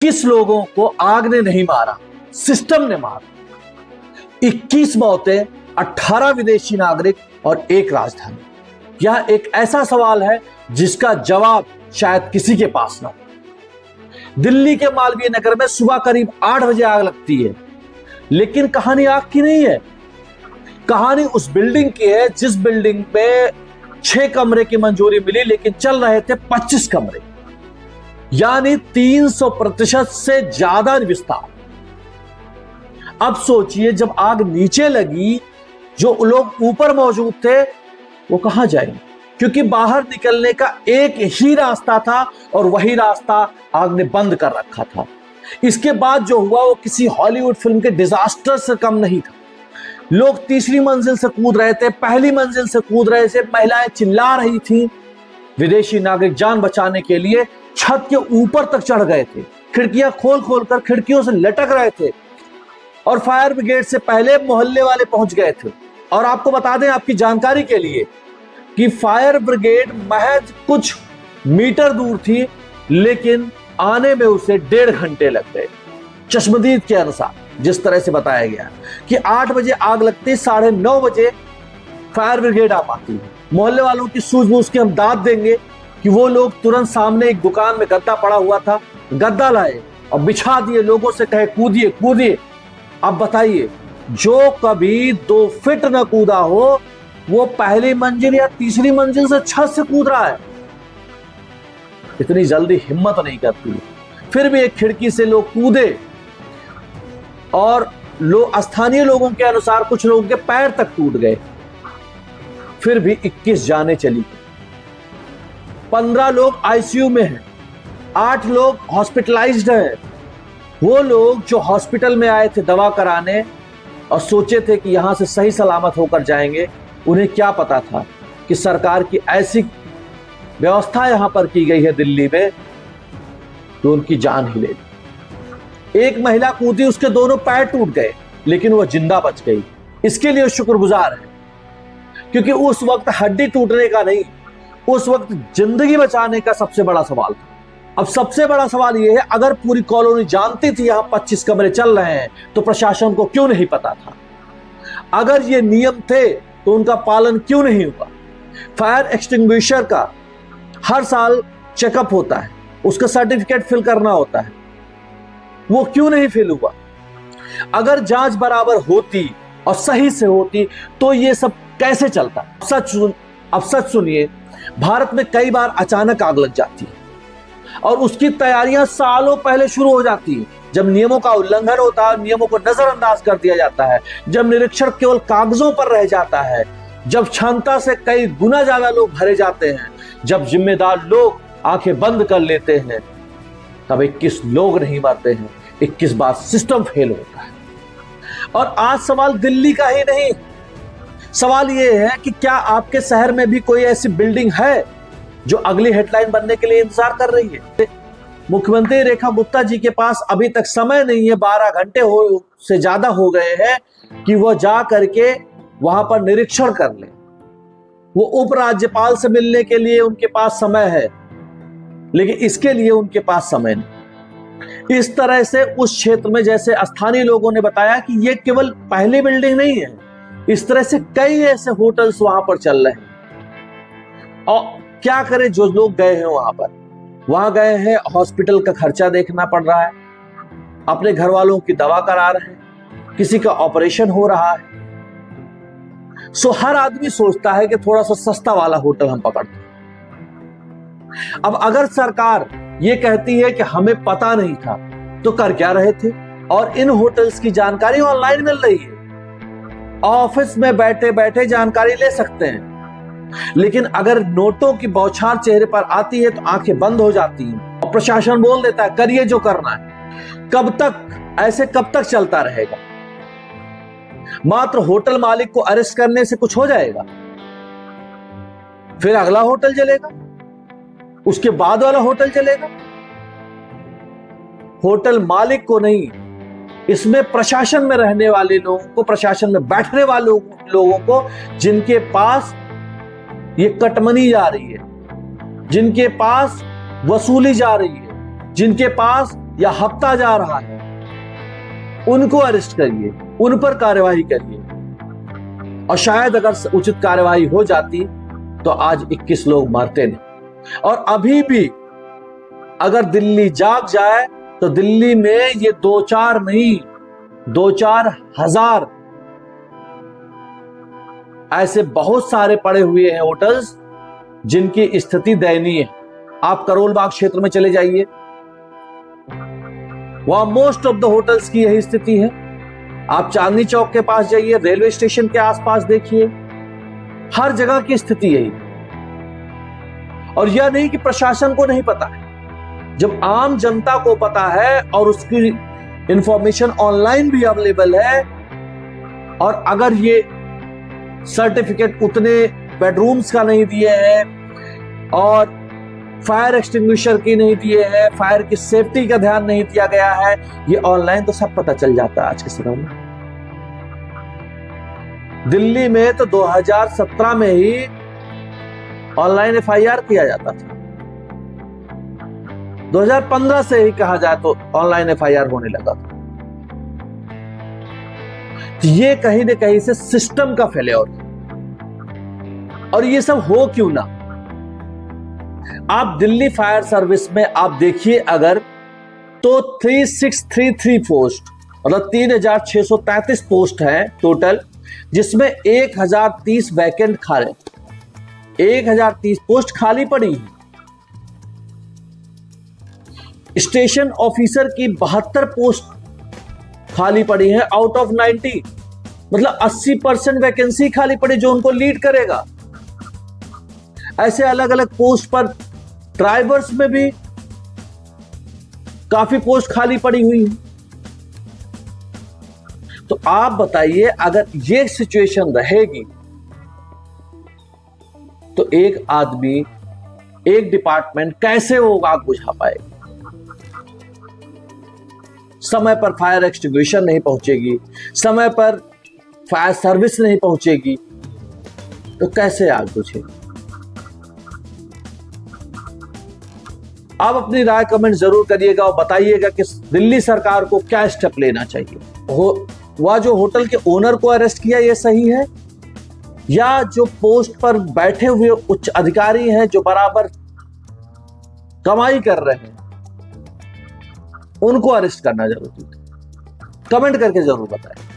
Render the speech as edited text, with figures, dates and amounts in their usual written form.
किस लोगों को आग ने नहीं मारा, सिस्टम ने मारा। 21 मौतें, 18 विदेशी नागरिक और 1 राजधानी। यह एक ऐसा सवाल है जिसका जवाब शायद किसी के पास ना हो। दिल्ली के मालवीय नगर में सुबह करीब 8 बजे आग लगती है, लेकिन कहानी आग की नहीं है। कहानी उस बिल्डिंग की है जिस बिल्डिंग में 6 कमरे की मंजूरी मिली, लेकिन चल रहे थे 25 कमरे, यानी 300% से ज्यादा विस्तार। अब सोचिए, जब आग नीचे लगी, जो लोग ऊपर मौजूद थे वो कहां जाएंगे? क्योंकि बाहर निकलने का एक ही रास्ता था और वही रास्ता आग ने बंद कर रखा था। इसके बाद जो हुआ वो किसी हॉलीवुड फिल्म के डिजास्टर से कम नहीं था। लोग तीसरी मंजिल से कूद रहे थे, पहली मंजिल से कूद रहे थे, महिलाएं चिल्ला रही थीं। विदेशी नागरिक जान बचाने के लिए छत के ऊपर तक चढ़ गए थे, खिड़कियां खोल खोल कर खिड़कियों से लटक रहे थे और फायर ब्रिगेड से पहले मोहल्ले वाले पहुंच गए थे। और आपको बता दें, आपकी जानकारी के लिए, कि फायर ब्रिगेड महज कुछ मीटर दूर थी, लेकिन आने में उसे 1.5 घंटे लग गए। चश्मदीद के अनुसार जिस तरह से बताया गया कि 8 बजे आग लगती, 9:30 बजे फायर ब्रिगेड आ पाती है। मोहल्ले वालों की सूझबूझ के हम दाद देंगे कि वो लोग तुरंत सामने एक दुकान में गद्दा पड़ा हुआ था, गद्दा लाए और बिछा दिए, लोगों से कहे कूदिए कूदिए। अब बताइए, जो कभी 2 फीट न कूदा हो वो पहली मंजिल या तीसरी मंजिल से छत से कूद रहा है। इतनी जल्दी हिम्मत नहीं करती। फिर भी एक खिड़की से लोग कूदे और स्थानीय लोगों के अनुसार कुछ लोगों के पैर तक टूट गए। फिर भी 21 जानें चली गई। 15 लोग आईसीयू में हैं, 8 लोग हॉस्पिटलाइज्ड हैं। वो लोग जो हॉस्पिटल में आए थे दवा कराने और सोचे थे कि यहां से सही सलामत होकर जाएंगे, उन्हें क्या पता था कि सरकार की ऐसी व्यवस्था यहां पर की गई है दिल्ली में तो उनकी जान ही ले ली। एक महिला कूदी, उसके दोनों पैर टूट गए, लेकिन वह जिंदा बच गई। इसके लिए शुक्रगुजार है, क्योंकि उस वक्त हड्डी टूटने का नहीं, उस वक्त जिंदगी बचाने का सबसे बड़ा सवाल था। अब सबसे बड़ा सवाल यह है, अगर पूरी कॉलोनी जानती थी यहां 25 कमरे चल रहे हैं, तो प्रशासन को क्यों नहीं पता था? अगर ये नियम थे तो उनका पालन क्यों नहीं हुआ? फायर एक्सटिंग्विशर का हर साल चेकअप होता है, उसका सर्टिफिकेट फिल करना होता है, वो क्यों नहीं फिल हुआ? अगर जांच बराबर होती और सही से होती तो ये सब कैसे चलता? अब सच सुनिए, भारत में कई बार अचानक आग लग जाती है और उसकी तैयारियां सालों पहले शुरू हो जाती है। जब नियमों का उल्लंघन होता है, नियमों को नजरअंदाज कर दिया जाता है, जब निरीक्षण केवल कागजों पर रह जाता है, जब क्षमता से कई गुना ज्यादा लोग भरे जाते हैं, जब जिम्मेदार लोग आंखें बंद कर लेते हैं, तब 21 लोग नहीं मरते हैं, 21 बार सिस्टम फेल होता है। और आज सवाल दिल्ली का ही नहीं, सवाल यह है कि क्या आपके शहर में भी कोई ऐसी बिल्डिंग है जो अगली हेडलाइन बनने के लिए इंतजार कर रही है? मुख्यमंत्री रेखा गुप्ता जी के पास अभी तक समय नहीं है, 12 घंटे से ज्यादा हो गए हैं कि वह जा करके वहां पर निरीक्षण कर ले। वो उपराज्यपाल से मिलने के लिए उनके पास समय है, लेकिन इसके लिए उनके पास समय नहीं। इस तरह से उस क्षेत्र में, जैसे स्थानीय लोगों ने बताया, कि ये केवल पहली बिल्डिंग नहीं है, इस तरह से कई ऐसे होटल्स वहां पर चल रहे हैं। और क्या करें जो लोग गए हैं वहां गए हैं, हॉस्पिटल का खर्चा देखना पड़ रहा है, अपने घर वालों की दवा करा रहे हैं, किसी का ऑपरेशन हो रहा है। सो हर आदमी सोचता है कि थोड़ा सा सस्ता वाला होटल हम पकड़ते हैं। अब अगर सरकार ये कहती है कि हमें पता नहीं था, तो कर क्या रहे थे? और इन होटल्स की जानकारी ऑनलाइन मिल रही है, ऑफिस में बैठे बैठे जानकारी ले सकते हैं। लेकिन अगर नोटों की बौछार चेहरे पर आती है तो आंखें बंद हो जाती हैं और प्रशासन बोल देता है करिए जो करना है। कब तक चलता रहेगा? मात्र होटल मालिक को अरेस्ट करने से कुछ हो जाएगा? फिर अगला होटल जलेगा, उसके बाद वाला होटल जलेगा। होटल मालिक को नहीं, इसमें प्रशासन में रहने वाले लोगों को, प्रशासन में बैठने वाले लोगों को, जिनके पास ये कटमनी जा रही है, जिनके पास वसूली जा रही है, जिनके पास या हफ्ता जा रहा है, उनको अरेस्ट करिए, उन पर कार्यवाही करिए। और शायद अगर उचित कार्यवाही हो जाती तो आज 21 लोग मरते नहीं। और अभी भी अगर दिल्ली जाग जाए तो दिल्ली में ये 2-4 नहीं, 2-4 हजार ऐसे बहुत सारे पड़े हुए हैं होटल्स जिनकी स्थिति दयनीय है। आप करोल बाग क्षेत्र में चले जाइए, वहां मोस्ट ऑफ द होटल्स की यही स्थिति है। आप चांदनी चौक के पास जाइए, रेलवे स्टेशन के आसपास देखिए, हर जगह की स्थिति यही। और यह नहीं कि प्रशासन को नहीं पता है, जब आम जनता को पता है और उसकी इंफॉर्मेशन ऑनलाइन भी अवेलेबल है, और अगर ये सर्टिफिकेट उतने बेडरूम्स का नहीं दिए हैं और फायर एक्सटिंग्विशर की नहीं दिए हैं, फायर की सेफ्टी का ध्यान नहीं दिया गया है, ये ऑनलाइन तो सब पता चल जाता है आज के समय में। दिल्ली में तो 2017 में ही ऑनलाइन FIR किया जाता था, 2015 से ही कहा जाए तो ऑनलाइन FIR होने लगा था। ये कहीं ना कहीं से सिस्टम का फेलियर है। और ये सब हो क्यों ना, आप दिल्ली फायर सर्विस में आप देखिए अगर, तो 3633 पोस्ट, मतलब 3633 पोस्ट है टोटल, जिसमें 1030 वैकेंट खाली, 1030 पोस्ट खाली पड़ी है। स्टेशन ऑफिसर की 72 पोस्ट खाली पड़ी है आउट ऑफ 90, मतलब 80% वैकेंसी खाली पड़ी जो उनको लीड करेगा। ऐसे अलग अलग पोस्ट पर ड्राइवर्स में भी काफी पोस्ट खाली पड़ी हुई है। तो आप बताइए, अगर ये सिचुएशन रहेगी तो एक आदमी, एक डिपार्टमेंट कैसे वो आग बुझा पाएगा? समय पर फायर एक्सटिंग्विशर नहीं पहुंचेगी, समय पर फायर सर्विस नहीं पहुंचेगी, तो कैसे आग बुझेगी? आप अपनी राय कमेंट जरूर करिएगा और बताइएगा कि दिल्ली सरकार को क्या स्टेप लेना चाहिए। वह जो होटल के ओनर को अरेस्ट किया ये सही है, या जो पोस्ट पर बैठे हुए उच्च अधिकारी हैं जो बराबर कमाई कर रहे हैं उनको अरेस्ट करना जरूरी है? कमेंट करके जरूर बताएं।